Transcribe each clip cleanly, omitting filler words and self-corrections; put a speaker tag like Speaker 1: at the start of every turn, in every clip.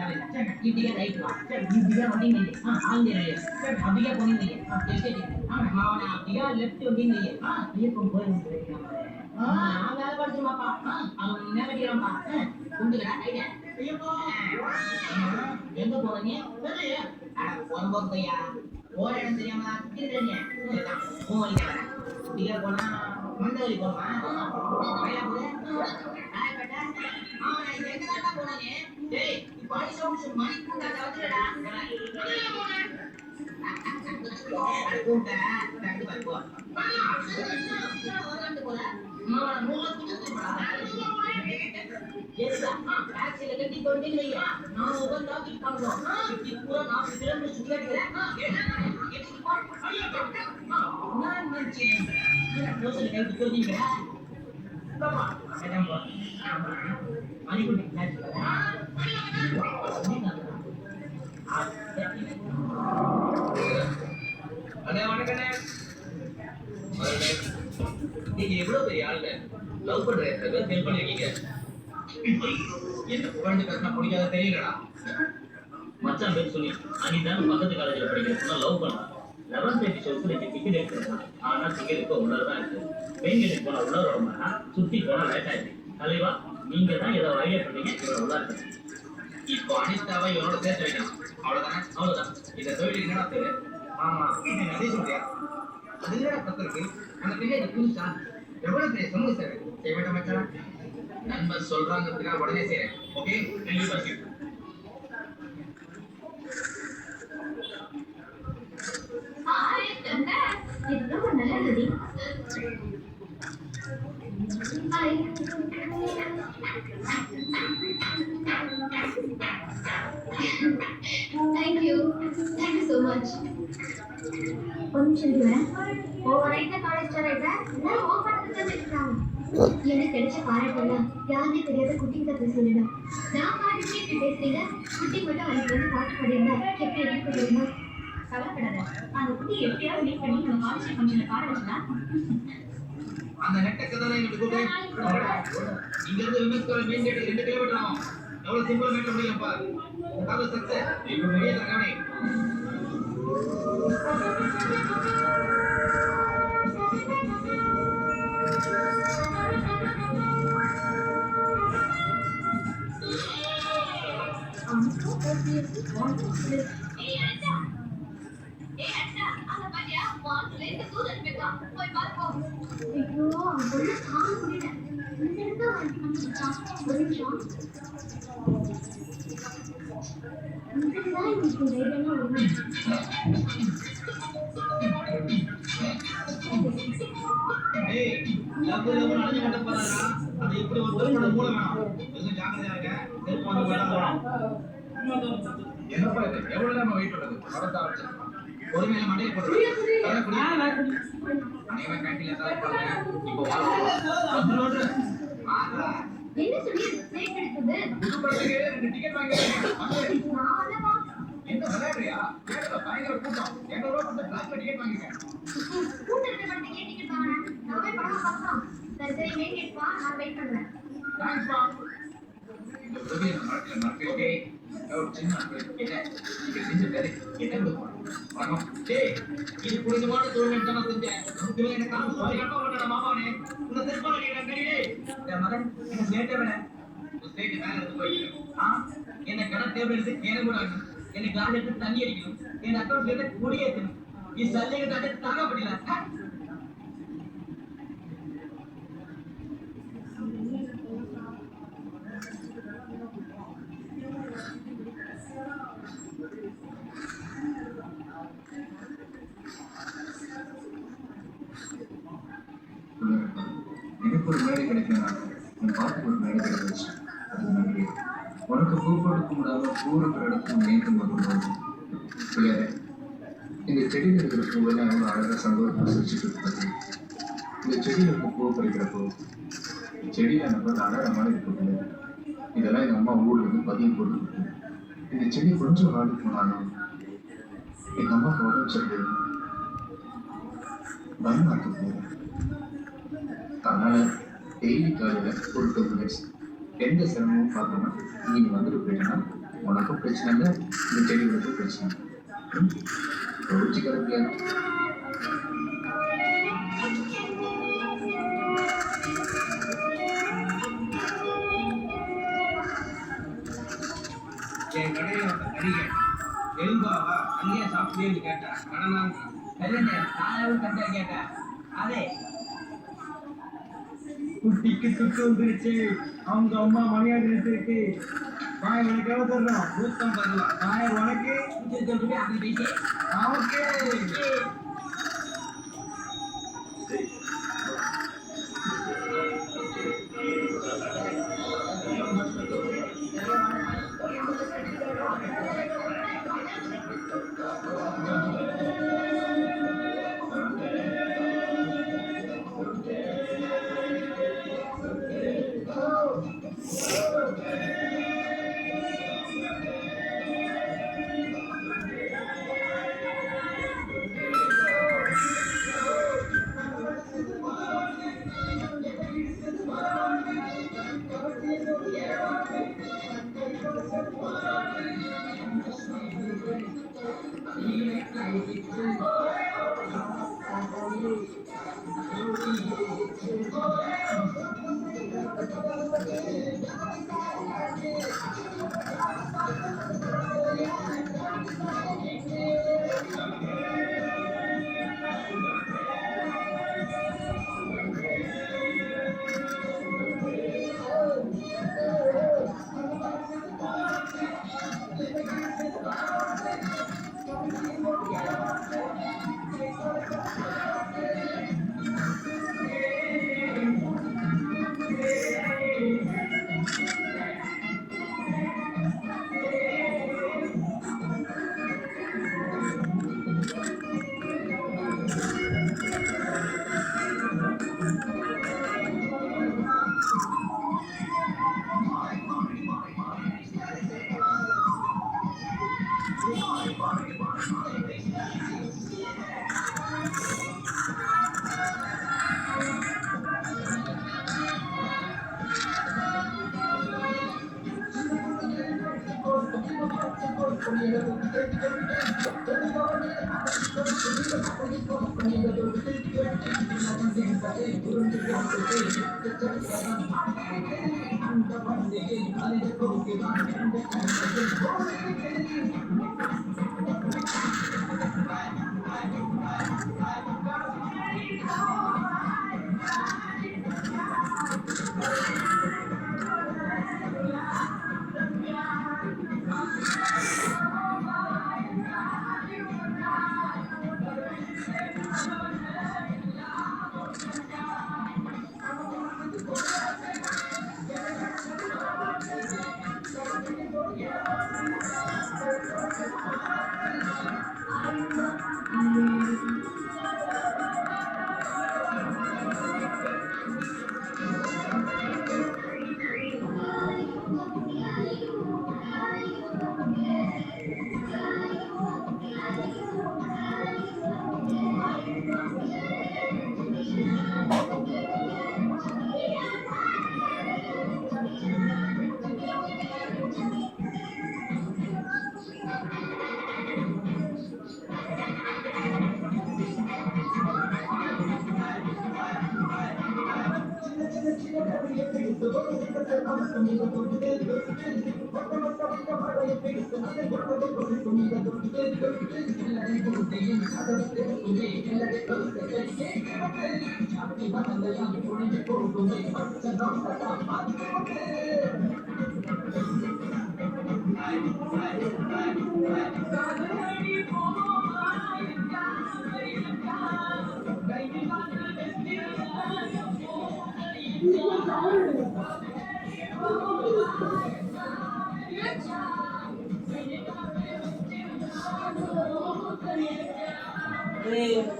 Speaker 1: इडिया right वा इडिया voting नहीं है हां आल दे रहे हैं अबिया कोनी नहीं है हां कैसे हां मावना अबिया लेफ्ट वोटिंग नहीं है हां ये कौन बोल रहे हैं हां வேலை படிச்சுமாப்பா அவன் நேரடியாம்பா குண்டுடா ஐடியா ஐயோ எங்க போறீங்க தெரியல அட போறோம்யா போற இடம் தெரியாம திக்கிறீங்க இதுதான் போறீங்க இங்க போனா மண்டலி போமா பையா போறே ஹாய் பேட்டா அவன் எங்க தான் போறானே டேய் இப்போ ஐசோம்ஸ் மணி குண்டா வந்துடா அட கூண்டா தண்டு போ வரந்து போற மாவன மூல குண்டு போடா ஏசா டாக்ஸில கட்டி கொண்டு இல்லையா நான் உட்கார்ந்து ஆபீஸ் போறோம் இப்படி பூரா நான் திரும்ப சுத்தி அடிக்கிறேன் நான் மச்சி ரோசல் கை குத்திட்டீங்க பாப்பா மேடம் மணி குண்டு மேட்ச் அண்ணே வணக்கண்ணே நீங்க எவ்வளவு பெரிய ஆளு லவ் பண்ற ஹெல்ப் பண்ணிருக்கீங்க என்ன புகழ்ந்து பேசினா பிடிக்காத தெரியலடா மச்சான் பேர் சொல்லி அனிதான் பக்கத்து காலேஜில் படிக்கிறதுனா லவ் பண்ணான் 11th எபிசோட்ஸ் ரெண்டு டிக்கெட் எடுத்துருந்தான் ஆனால் டிக்கெட் இப்போ உள்ளதான் இருக்கு பெயிண்ட் போன உள்ளவரோட சுற்றி போனால் லேட் ஆயிடுச்சு தலைவா நீங்க தான் ஏதோ ஐடியா பண்ணீங்க இவ்வளோ உள்ள இருக்கு இப்போ அனிதாவை இவனோட சேர்த்து வைக்கணும் அவ்வளோதான் இந்த தொழில் என்னடா பேரு ஆமா அதே சொல்றியா அது என்னடா பத்திருக்கு அந்த பின்னாடி புதுசா எவ்வளவு பெரிய சமூக சேவை செய்ய வேண்டாம் மச்சான் நண்பர் சொல்றாங்க உடனே செய்றேன் ஓகே கண்டிப்பா சரி
Speaker 2: ஹாய் கண்ணா இது ரொம்ப நல்லது hi Thank you so much ஒரு நிமிஷம் வரேன் ஓவரைட்டா காலேஜ் ஸ்டார்ட் நான் ஓபன் பண்ணி வச்சிருக்காங்க எனக்கு கிடைச்ச பாராட்டெல்லாம் யாருமே தெரியாத குட்டிங்க பேசுறீங்க நான் பாட்டுக்கு இப்படி பேசுறீங்க குட்டி மட்டும் அன்னைக்கு வந்து பாட்டு பாடியிருந்தா எப்படி எனக்கு தெரியுமா கவலைப்படாத அந்த குட்டி எப்படியாவது மீட் பண்ணி நம்ம காலேஜ் ஃபங்க்ஷன்ல பாட வச்சா
Speaker 1: அந்த நெட்டக்க தானே எனக்கு கூப்பிடு இங்க இருந்து விமஸ்கர மெயின் கேட் 2 கிலோமீட்டர் ஆகும் எவ்வளவு சிம்பிளா மேட் முடியும் பாரு காலேஜ் சக்சஸ் இப்போ வெளிய தரங்கனே லவ் நடந்து கொண்டு போறாரா அது இப்படி ஒரு தொழிலோட மூலம் வேணும் கொஞ்சம் ஜாக்கிரதையா இருக்க செல்போன் வரும் என்னப்பா இது எவ்வளவு நேரம் வெயிட் பண்றது படத்தை ஆரம்பிச்சிருக்கோம் பொறுமையில மண்டையை போட்டு அனைவரும் கேண்டீன்ல சாப்பிடுறாங்க இப்போ
Speaker 2: என்ன சொல்லி சேக் எடுக்குது
Speaker 1: புது படத்துக்கு 2 டிக்கெட் வாங்கிருக்கேன் என்ன விளையாடுறியா கேட்டல பயங்கர கூட்டம் 200 ரூபாய் கொடுத்து பிளாக்ல டிக்கெட் வாங்கிருக்கேன்
Speaker 2: கூட்டத்துல வந்து டிக்கெட் வாங்குறேன் நான் போய் படம் பார்க்கலாம் சரி மெயின் கேட் வா நான் வெயிட் பண்றேன்
Speaker 1: தேங்க்ஸ் பா இந்த உதவியை நடக்கவே ஒரு சின்ன என்ன நீங்க செஞ்ச வேலை என்ன பண்ணுவோம் டேய் இது புனிதமான தொழில் தான் செஞ்சேன் நமக்கு என்ன காசு சரியாட்டோ பண்ணடா மாமானே உன்னை செல்போன் நீ கறியே என் மகன் என்ன சேட்டவனே ஸ்டேட் மேல இருந்து போயிட்டு என்ன கடை டேபிள் எடுத்து கேன கூட என்ன கால் எடுத்து தண்ணி அடிக்கணும் என் அக்கௌண்ட்ல இருந்து குடியேற்றணும் ಈ ಸಲ್ಲಿಗೆ ತಡೆ ತಾಗಬಿಡಿಲ್ಲ எனக்கு ஒரு மேடை கிடைக்கணும் என் பாட்டுக்கு ஒரு மேடை கிடைச்சு அது நன்றி உனக்கு பூ கொடுக்க முடியாம பூருக்கு இடத்துல மீண்டும் வந்து பிள்ளையாரே இந்த செடியில் இருக்கிற பூவெல்லாம் எவ்வளோ அழகாக சந்தோஷமாக சிரிச்சுட்டு இருக்காது இந்த செடியில் இருக்க பூ பறிக்கிறப்போ செடியில் நம்ம அழகாக மாதிரி இருக்குது இதெல்லாம் எங்கள் அம்மா ஊரில் இருந்து பதியம் போட்டு இந்த செடி கொஞ்சம் வாடி போனாலும் எங்கள் அம்மாவுக்கு உடம்பு சரி பயமாட்டு போகும் அதனால் டெய்லி காலையில் ஒரு 2 மினிட்ஸ் எந்த சிரமமும் பார்க்காம நீங்கள் வந்துட்டு போயிட்டீங்கன்னா
Speaker 3: உனக்கும் பிரச்சனை இல்லை, இந்த செடிகளுக்கும் பிரச்சனை இல்லை. யோசிச்சுக்கிறதுல
Speaker 1: என் கடையில் கறி கேட்டேன், எலும்பாவா அங்கேயே சாப்பிட்டேன்னு கேட்டேன். ஆனால் நான் காலையில் கட்டை கேட்டேன். அதே குட்டிக்கு துட்டு வந்துருச்சு, அவங்க அம்மா மணியாக இருக்கு. பாய் உனக்கு எவ்வளோ தரணும்? 150 ரூபா. பாய் உனக்கு அப்படி பேசி ஓகே.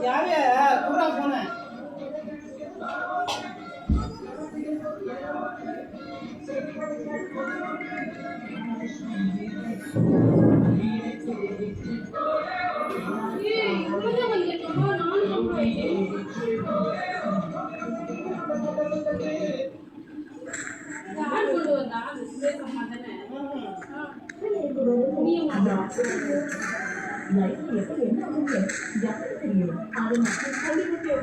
Speaker 4: யாரு பூரா போனேன்
Speaker 1: லைஃப்ல எப்ப என்ன ஆகுது யாருக்கு தெரியும் அது மட்டும்
Speaker 4: சொல்லிக்கிட்டே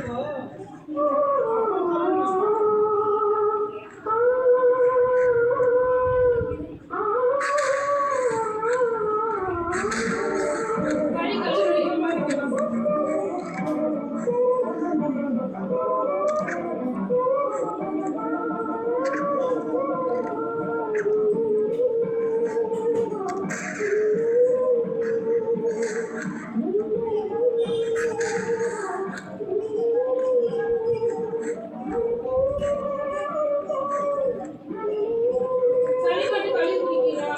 Speaker 4: சளி மட்டும் களி குடிக்கிறா.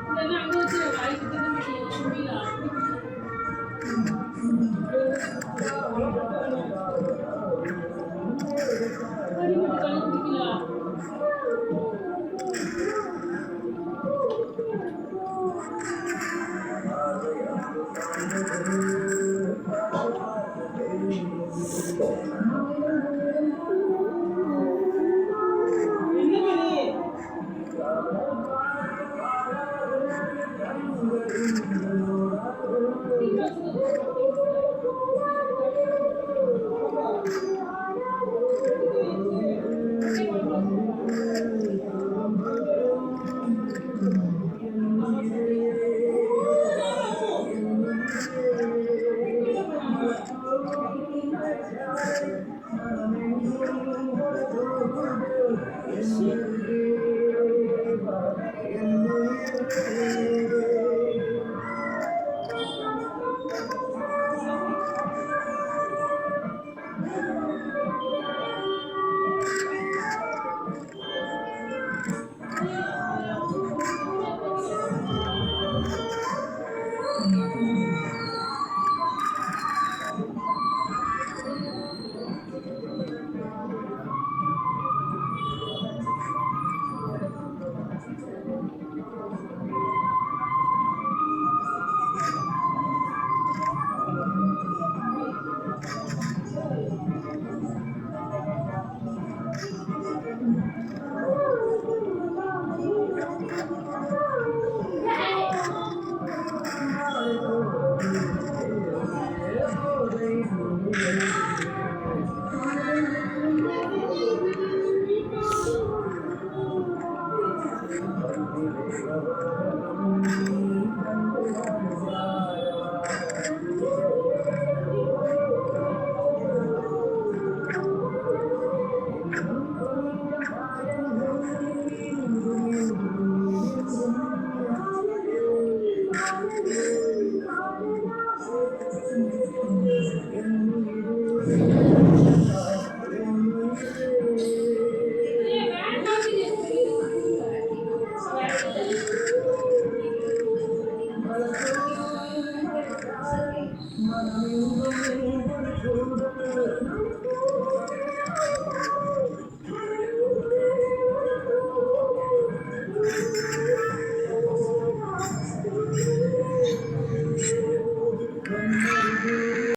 Speaker 4: இதெல்லாம் அங்க வச்சு வாய்க்கு முடியல. சளி மட்டும் களி குடிக்கலாம். என்ன பண்ணி
Speaker 3: மனமே